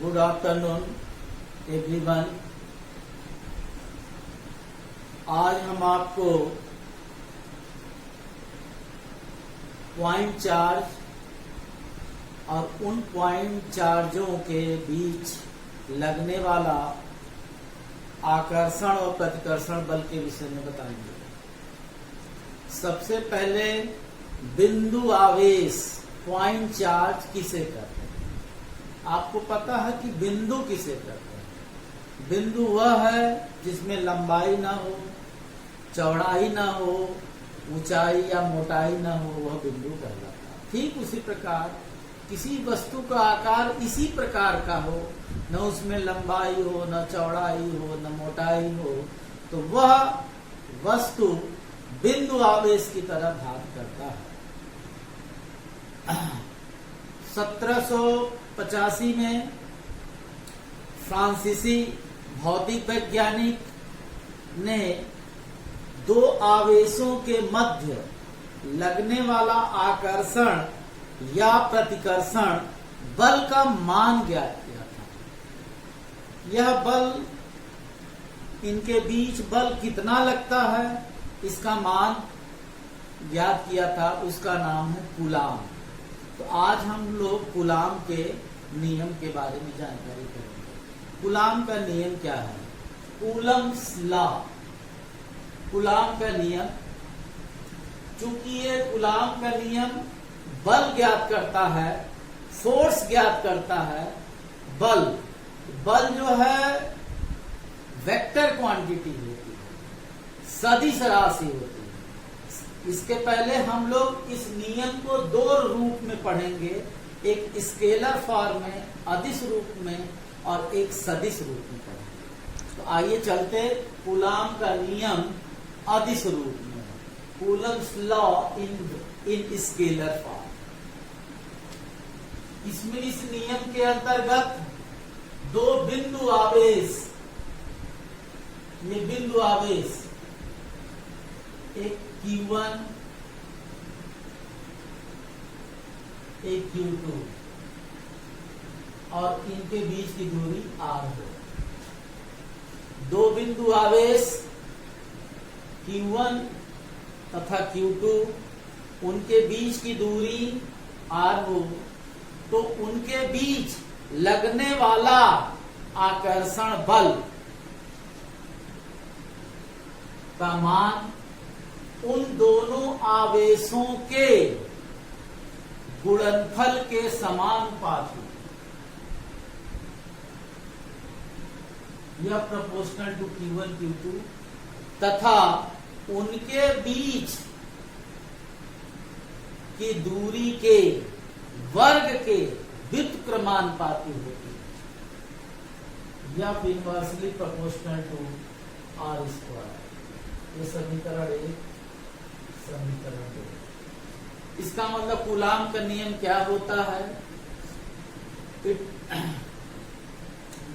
Good afternoon everyone. आज हम आपको पॉइंट चार्ज और उन पॉइंट चार्जों के बीच लगने वाला आकर्षण और प्रतिकर्षण बल के विषय में बताएंगे। सबसे पहले बिंदु आवेश पॉइंट चार्ज किसे कहते हैं? आपको पता है कि बिंदु किसे कहते हैं? बिंदु वह है जिसमें लंबाई ना हो, चौड़ाई ना हो, ऊंचाई या मोटाई ना हो, वह बिंदु कहलाता है। ठीक उसी प्रकार किसी वस्तु का आकार इसी प्रकार का हो, न उसमें लंबाई हो, न चौड़ाई हो, न मोटाई हो, तो वह वस्तु बिंदु आवेश की तरह भाग करता है। 1785 में फ्रांसीसी भौतिक वैज्ञानिक ने दो आवेशों के मध्य लगने वाला आकर्षण या प्रतिकर्षण बल का मान ज्ञात किया था। यह बल, इनके बीच बल कितना लगता है, इसका मान ज्ञात किया था। उसका नाम है कूलाम। तो आज हम लोग कूलाम के नियम के बारे में जानकारी करेंगे। कूलाम का नियम क्या है? कूलम्स लॉ, कूलाम का नियम। चूंकि ये कूलाम का नियम बल ज्ञात करता है, फोर्स ज्ञात करता है। बल जो है वेक्टर क्वांटिटी होती है, सदिश राशि होती है। इसके पहले हम लोग इस नियम को दो रूप में पढ़ेंगे, एक स्केलर फॉर्म में, अदिश रूप में, और एक सदिश रूप में पढ़ेंगे। तो आइए चलते कूलाम का नियम अदिश रूप में, Coulomb's law in scalar form. इसमें इस नियम के अंतर्गत दो बिंदु आवेश, ये बिंदु आवेश, एक Q1 एक Q2 और इनके बीच की दूरी R हो। दो बिंदु आवेश Q1 तथा Q2, उनके बीच की दूरी R हो, तो उनके बीच लगने वाला आकर्षण बल का मान उन दोनों आवेशों के गुणनफल के समानुपाती, यह प्रोपोर्शनल टू Q1 Q2, तथा उनके बीच की दूरी के वर्ग के व्युत्क्रमानुपाती होती है। यह inversely proportional to R square. ये समीकरण 1, समीकरण 2। इसका मतलब कूलाम का नियम क्या होता है?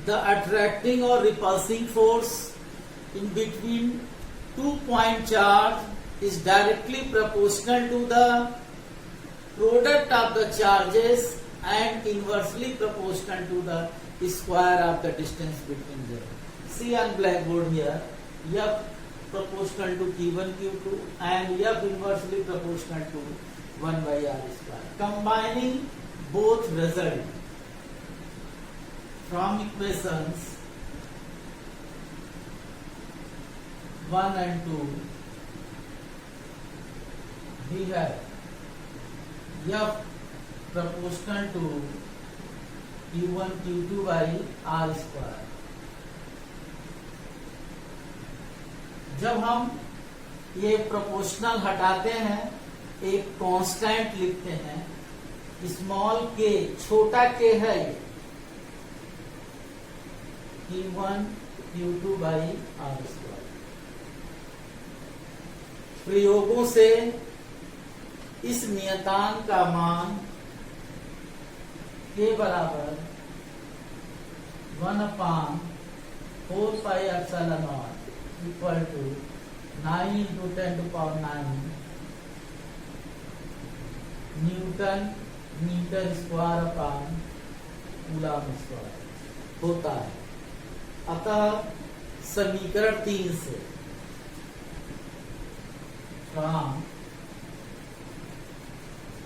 द अट्रैक्टिंग और repulsing force in between two point charge is directly proportional to the product of the charges and inversely proportional to the square of the distance between them. See on black board here, यह proportional to Q1 Q2 and F inversely proportional to 1 by R square. Combining both result from equations 1 and 2, we have F proportional to Q1 Q2 by R square। जब हम ये proportional हटाते हैं, एक constant लिखते हैं, small के, छोटा के है Q1 Q2 by R square. प्रयोगों से इस नियतांक का मान के बराबर 1/4 pi epsilon naught equal to 9 into 10 to power 9 newton metre square upon coulomb square. होता है। अतः समीकरण 3 से from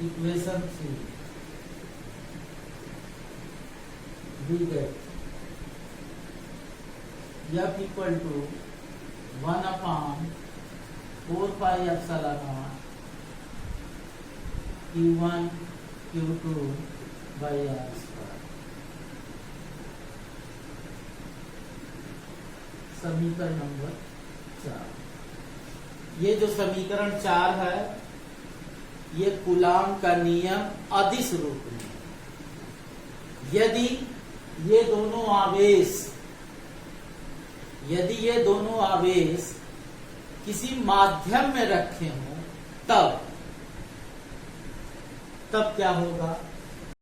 equation 3 we get F equal to 1 upon 4 pi epsilon naught Q1 Q2 by R square। समीकरण नंबर 4। ये जो समीकरण 4 है ये कूलाम का नियम अदिश रूप में, यदि ये दोनों आवेश किसी माध्यम में रखे हों तब क्या होगा।